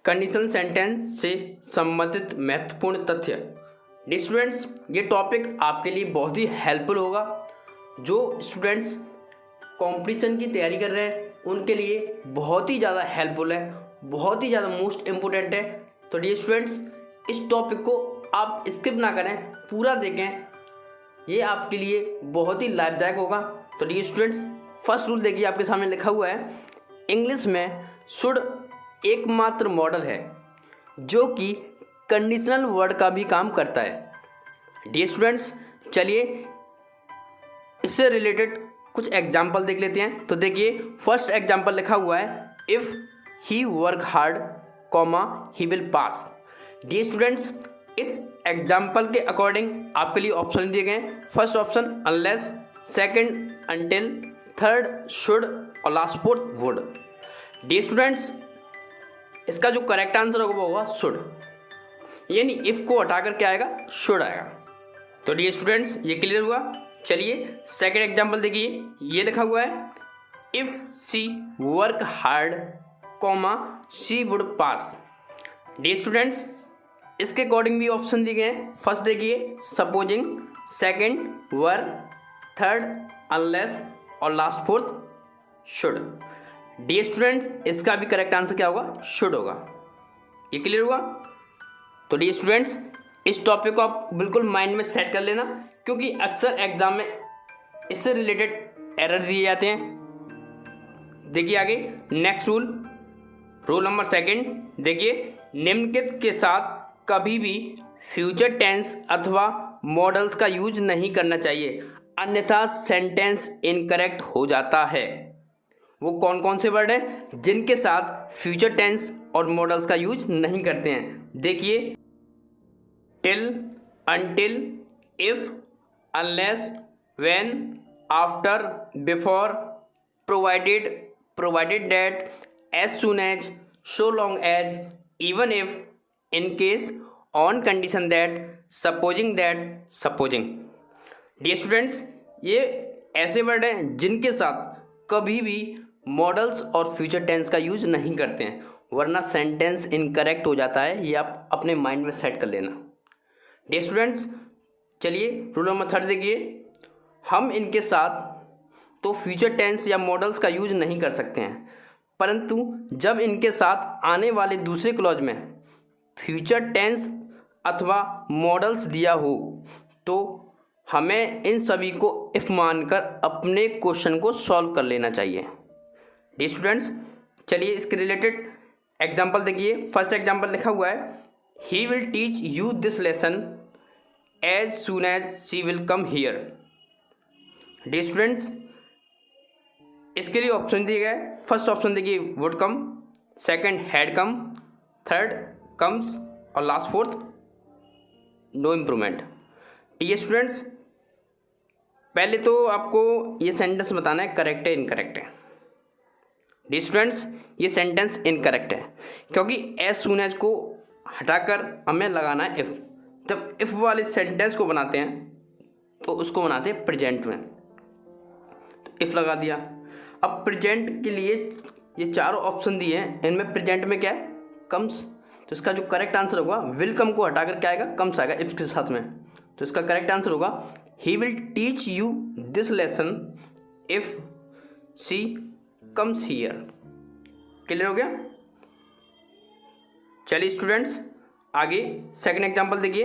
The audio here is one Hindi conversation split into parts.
कंडीशनल सेंटेंस से संबंधित महत्वपूर्ण तथ्य। डियर स्टूडेंट्स, ये टॉपिक आपके लिए बहुत ही हेल्पफुल होगा। जो स्टूडेंट्स कंपटीशन की तैयारी कर रहे हैं उनके लिए बहुत ही ज़्यादा हेल्पफुल है, बहुत ही ज़्यादा मोस्ट इम्पोर्टेंट है। तो डियर स्टूडेंट्स, इस टॉपिक को आप स्किप ना करें, पूरा देखें, ये आपके लिए बहुत ही लाभदायक होगा। तो डियर स्टूडेंट्स, फर्स्ट रूल देखिए, आपके सामने लिखा हुआ है, इंग्लिश में शुड एकमात्र मॉडल है जो कि कंडीशनल वर्ड का भी काम करता है। डियर स्टूडेंट्स, चलिए इससे रिलेटेड कुछ एग्जाम्पल देख लेते हैं। तो देखिए, फर्स्ट एग्जाम्पल लिखा हुआ है, if he work hard comma he will pass. Dear students, इस एग्जाम्पल के अकॉर्डिंग आपके लिए ऑप्शन दिए गए हैं। First option unless, second until, third should और last fourth would. Dear students, इसका जो करेक्ट आंसर होगा वो होगा शुड, यानी इफ़ को हटाकर क्या आएगा, शुड आएगा। तो डियर स्टूडेंट्स, ये क्लियर हुआ। चलिए सेकंड एग्जांपल देखिए, ये लिखा हुआ है, if she work hard comma she would pass. Dear students, इसके अकॉर्डिंग भी ऑप्शन दिए गए हैं। फर्स्ट देखिए supposing, second were, third unless और last fourth should. Dear students, इसका भी करेक्ट आंसर क्या होगा, शुड होगा। ये क्लियर हुआ। तो डियर स्टूडेंट्स, इस टॉपिक को आप बिल्कुल माइंड में सेट कर लेना, क्योंकि अक्सर एग्जाम में इससे रिलेटेड एरर दिए जाते हैं। देखिए आगे नेक्स्ट रूल नंबर सेकंड देखिए, निम्नलिखित के साथ कभी भी फ्यूचर टेंस अथवा मॉडल्स का यूज नहीं करना चाहिए, अन्यथा सेंटेंस इनकरेक्ट हो जाता है। वो कौन कौन से वर्ड हैं जिनके साथ फ्यूचर टेंस और मॉडल्स का यूज नहीं करते हैं? देखिए, till, until, if, unless, when, after, before, provided that, as soon as, so long as, even if, in case, on condition that, supposing that, supposing. Dear students, ये ऐसे वर्ड हैं जिनके साथ कभी भी मॉडल्स और फ्यूचर टेंस का यूज नहीं करते हैं, वरना सेंटेंस इनकरेक्ट हो जाता है। ये आप अपने माइंड में सेट कर लेना। डियर स्टूडेंट्स, चलिए रूल नंबर थर्ड देखिए, हम इनके साथ तो फ्यूचर टेंस या मॉडल्स का यूज नहीं कर सकते हैं, परंतु जब इनके साथ आने वाले दूसरे क्लॉज में फ्यूचर टेंस अथवा मॉडल्स दिया हो तो हमें इन सभी को इफ मानकर अपने क्वेश्चन को सॉल्व कर लेना चाहिए। डियर स्टूडेंट्स, चलिए इसके रिलेटेड एग्जांपल देखिए। फर्स्ट एग्जांपल लिखा हुआ है, he will teach you this lesson as soon as she will come here. Dear students, इसके लिए ऑप्शन दिए गए। फर्स्ट ऑप्शन देखिए would come, second had come, third comes और last fourth no improvement. Dear students, पहले तो आपको ये सेंटेंस बताना है करेक्ट है इनकरेक्ट है। डियर स्टूडेंट्स, ये सेंटेंस इनकरेक्ट है, क्योंकि एज सून एज को हटाकर हमें लगाना है इफ़। जब इफ़ वाले सेंटेंस को बनाते हैं तो उसको बनाते हैं प्रेजेंट में, तो इफ़ लगा दिया। अब प्रेजेंट के लिए ये चारों ऑप्शन दिए हैं, इनमें प्रेजेंट में क्या है, कम्स। तो इसका जो करेक्ट आंसर होगा, विल कम को हटाकर क्या आएगा, कम्स आएगा इफ के साथ में। तो इसका करेक्ट आंसर होगा, he will teach you this lesson if she comes here. Clear हो गया। चलिए स्टूडेंट्स, आगे सेकंड एग्जांपल देखिए,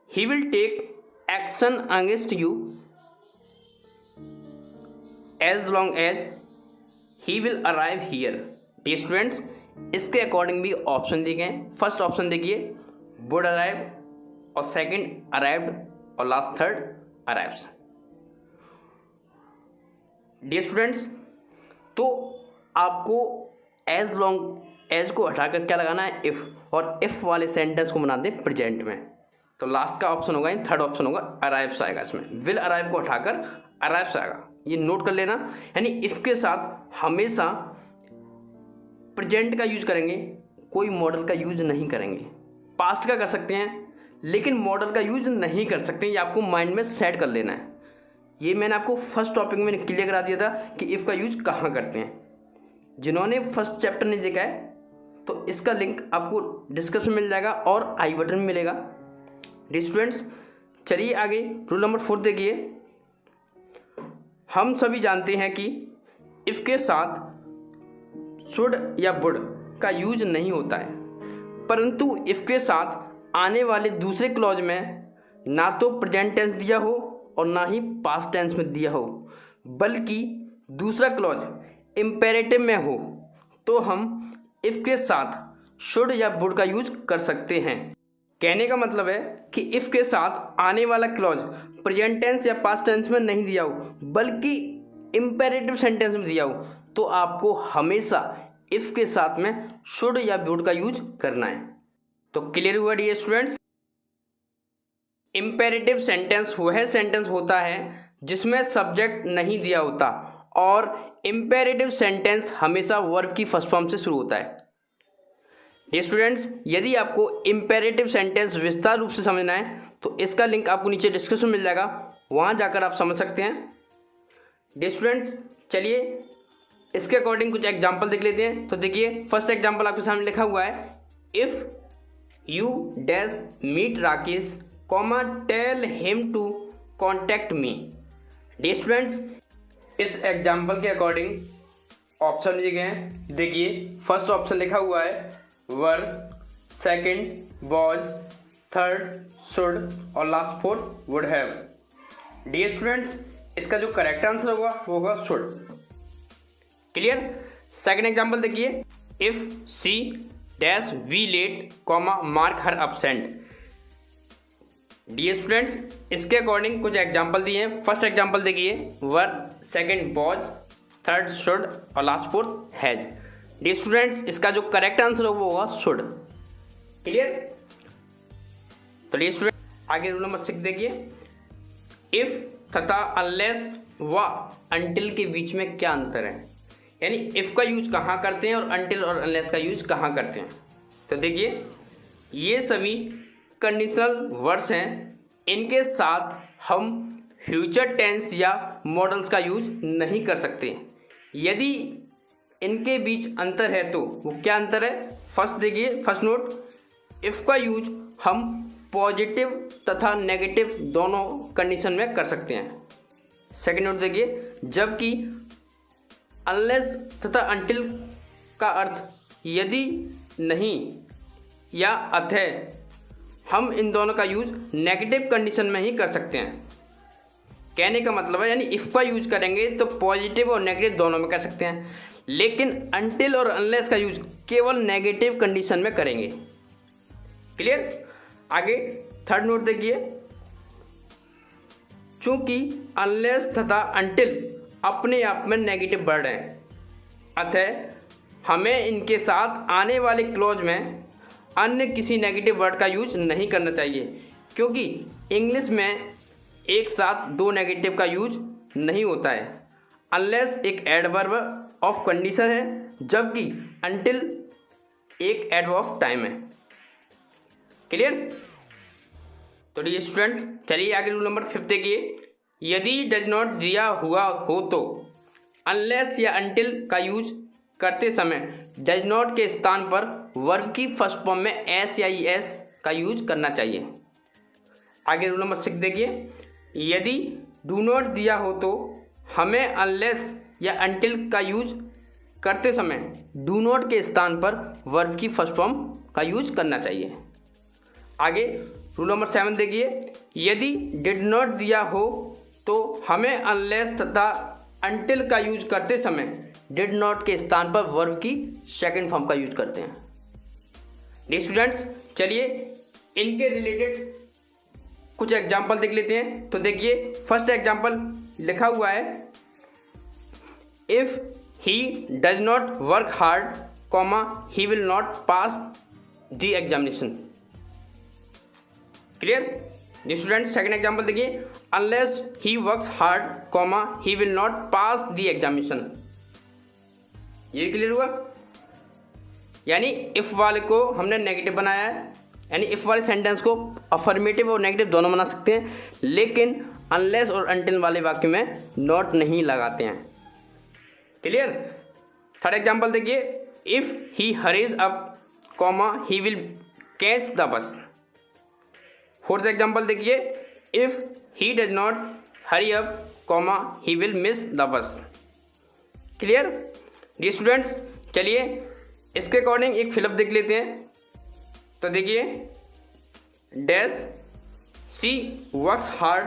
he will take action against you as long as he will arrive here. Dear students, इसके अकॉर्डिंग भी ऑप्शन दिए गए। फर्स्ट ऑप्शन देखिए वुड अराइव, और सेकंड अराइव्ड, और last third arrives. Dear students, तो आपको एज लॉन्ग एज को हटाकर क्या लगाना है, इफ़, और इफ़ वाले सेंटेंस को बनाते हैं प्रेजेंट में। तो लास्ट का ऑप्शन होगा, थर्ड ऑप्शन होगा अराइव्स आएगा। इसमें विल अराइव को हटाकर अराइव्स आएगा, ये नोट कर लेना। यानी इफ़ के साथ हमेशा प्रेजेंट का यूज करेंगे, कोई मॉडल का यूज नहीं करेंगे। पास्ट का कर सकते हैं लेकिन मॉडल का यूज नहीं कर सकते, ये आपको माइंड में सेट कर लेना है। ये मैंने आपको फर्स्ट टॉपिक में क्लियर करा दिया था कि इफ़ का यूज कहाँ करते हैं। जिन्होंने फर्स्ट चैप्टर नहीं देखा है तो इसका लिंक आपको डिस्क्रिप्शन में मिल जाएगा और आई बटन में मिलेगा। डियर स्टूडेंट्स, चलिए आगे रूल नंबर 4 देखिए। हम सभी जानते हैं कि इफ़ के साथ शुड या वुड का यूज नहीं होता है, परंतु इफ़ के साथ आने वाले दूसरे क्लॉज में ना तो प्रेजेंट टेंस दिया हो और ना ही पास्ट टेंस में दिया हो, बल्कि दूसरा क्लॉज इम्पेरेटिव में हो, तो हम इफ़ के साथ शुड या वुड का यूज कर सकते हैं। कहने का मतलब है कि इफ़ के साथ आने वाला क्लॉज प्रेजेंट टेंस या पास्ट टेंस में नहीं दिया हो, बल्कि इम्पेरेटिव सेंटेंस में दिया हो, तो आपको हमेशा इफ़ के साथ में शुड या वुड का यूज करना है। तो क्लियर हुआ डियर स्टूडेंट्स? इम्पेरेटिव सेंटेंस वह सेंटेंस होता है जिसमें सब्जेक्ट नहीं दिया होता, और इम्पेरेटिव सेंटेंस हमेशा वर्ब की फर्स्ट फॉर्म से शुरू होता है। डियर स्टूडेंट्स, यदि आपको इम्पेरेटिव सेंटेंस विस्तार रूप से समझना है तो इसका लिंक आपको नीचे डिस्क्रिप्शन में मिल जाएगा, वहाँ जाकर आप समझ सकते हैं। डियर स्टूडेंट्स, चलिए इसके अकॉर्डिंग कुछ एग्जाम्पल देख लेते हैं। तो देखिए, फर्स्ट एग्जाम्पल आपके सामने लिखा हुआ है, if you dash meet Rakesh comma tell him to contact me. Dear students, इस एग्जाम्पल के अकॉर्डिंग ऑप्शन दिए गए हैं। देखिए, फर्स्ट ऑप्शन लिखा हुआ है were, second was, third should और last fourth would have. Dear students, इसका जो करेक्ट आंसर होगा वो होगा शुड। क्लियर? सेकंड एग्जांपल देखिए, if she dash we late comma mark her absent. Dear students, इसके अकॉर्डिंग कुछ एग्जांपल दिए हैं। फर्स्ट एग्जांपल देखिए, were, second was, third should और last fourth has. Dear students, इसका जो करेक्ट आंसर होगा वो होगा शुड। क्लियर? तो डियर स्टूडेंट, आगे रूल नंबर 6 देखिए, इफ तथा अनलेस व अंटिल के बीच में क्या अंतर है, यानी इफ का यूज कहाँ करते हैं और अंटिल और अनलेस का यूज कहाँ करते हैं। तो देखिए, ये सभी कंडीशनल वर्ड्स हैं, इनके साथ हम फ्यूचर टेंस या मॉडल्स का यूज नहीं कर सकते। यदि इनके बीच अंतर है तो वो क्या अंतर है? फर्स्ट देखिए, फर्स्ट नोट, इफ़ का यूज हम पॉजिटिव तथा नेगेटिव दोनों कंडीशन में कर सकते हैं। सेकंड नोट देखिए, जबकि अनलेस तथा अंटिल का अर्थ यदि, नहीं या अतः, हम इन दोनों का यूज नेगेटिव कंडीशन में ही कर सकते हैं। कहने का मतलब है, यानी इफ़ का यूज करेंगे तो पॉजिटिव और नेगेटिव दोनों में कर सकते हैं, लेकिन अंटिल और अनलेस का यूज केवल नेगेटिव कंडीशन में करेंगे। क्लियर? आगे थर्ड नोट देखिए, चूंकि अनलेस तथा अंटिल अपने आप में नेगेटिव वर्ड हैं, अतः हमें इनके साथ आने वाले क्लॉज में अन्य किसी नेगेटिव वर्ड का यूज नहीं करना चाहिए, क्योंकि इंग्लिश में एक साथ दो नेगेटिव का यूज नहीं होता है। अनलेस एक एडवर्ब ऑफ कंडीशन है, जबकि अंटिल एक एडवर्ब ऑफ टाइम है। क्लियर? तो डियर स्टूडेंट, चलिए आगे रूल नंबर 5 देखिए, यदि डज नॉट दिया हुआ हो तो अनलेस या अंटिल का यूज करते समय डज नॉट के स्थान पर वर्ब की फर्स्ट फॉर्म में एस या एस का यूज करना चाहिए। आगे रूल नंबर 6 देखिए, यदि डू नॉट दिया हो तो हमें अनलेस या अंटिल का यूज करते समय डू नॉट के स्थान पर वर्ब की फर्स्ट फॉर्म का यूज करना चाहिए। आगे रूल नंबर 7 देखिए, यदि डिड नॉट दिया हो तो हमें अनलेस तथा अंटिल का यूज करते समय डिड नॉट के स्थान पर वर्ब की सेकंड फॉर्म का यूज करते हैं। डियर स्टूडेंट्स, चलिए इनके रिलेटेड कुछ एग्जाम्पल देख लेते हैं। तो देखिए, फर्स्ट एग्जाम्पल लिखा हुआ है, if he does not work hard comma he will not pass the examination. Clear? Dear student, second example देखिए, unless he works hard comma he will not pass the examination. ये क्लियर हुआ? यानी इफ वाले को हमने नेगेटिव बनाया है, यानी इफ वाले सेंटेंस को अफर्मेटिव और नेगेटिव दोनों बना सकते हैं, लेकिन अनलेस और अंटिल वाले वाक्य में नॉट नहीं लगाते हैं। क्लियर? थर्ड एग्जाम्पल देखिए, if he hurries up comma he will catch the bus. Fourth example देखिए, if he does not hurry up comma he will miss the bus. Clear dear students, चलिए इसके अकॉर्डिंग एक फिलअप देख लेते हैं। तो देखिए, dash she works hard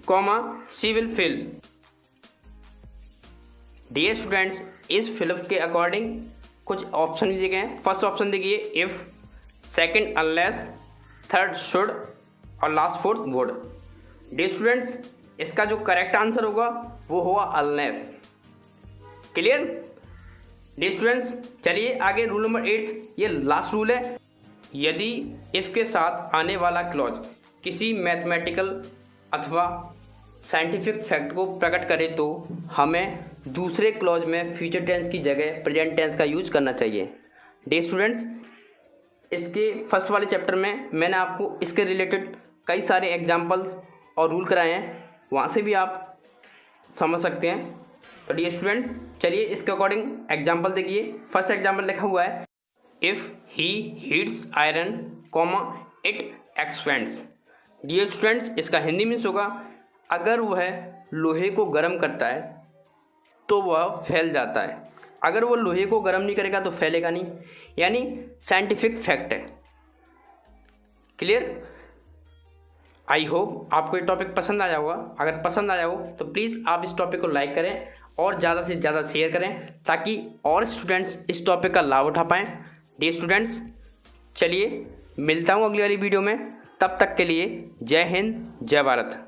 comma she will fail. Dear students, इस फिलअप के अकॉर्डिंग कुछ ऑप्शन दिए गए हैं। फर्स्ट ऑप्शन देखिए if, second unless, third should और last fourth would. Dear students, इसका जो करेक्ट आंसर होगा वो होगा अनलेस। क्लियर डियर स्टूडेंट्स, चलिए आगे रूल नंबर 8, ये लास्ट रूल है। यदि इसके साथ आने वाला क्लॉज किसी मैथमेटिकल अथवा साइंटिफिक फैक्ट को प्रकट करे तो हमें दूसरे क्लॉज में फ्यूचर टेंस की जगह प्रेजेंट टेंस का यूज करना चाहिए। डियर स्टूडेंट्स, इसके फर्स्ट वाले चैप्टर में मैंने आपको इसके रिलेटेड कई सारे एग्जांपल्स और रूल कराए हैं, वहाँ से भी आप समझ सकते हैं। तो डियर स्टूडेंट, चलिए इसके अकॉर्डिंग एग्जांपल देखिए। फर्स्ट एग्जांपल लिखा हुआ है, if he heats iron comma it expands. Dear students, इसका हिंदी मीन्स होगा, अगर वह लोहे को गर्म करता है तो वह फैल जाता है, अगर वो लोहे को गर्म नहीं करेगा तो फैलेगा नहीं, यानी साइंटिफिक फैक्ट है। क्लियर, आई होप आपको ये टॉपिक पसंद आया होगा। अगर पसंद आया हो तो प्लीज़ आप इस टॉपिक को लाइक करें और ज़्यादा से ज़्यादा शेयर करें ताकि और स्टूडेंट्स इस टॉपिक का लाभ उठा पाएँ। डियर स्टूडेंट्स, चलिए मिलता हूँ अगली वाली वीडियो में, तब तक के लिए जय हिंद जय भारत।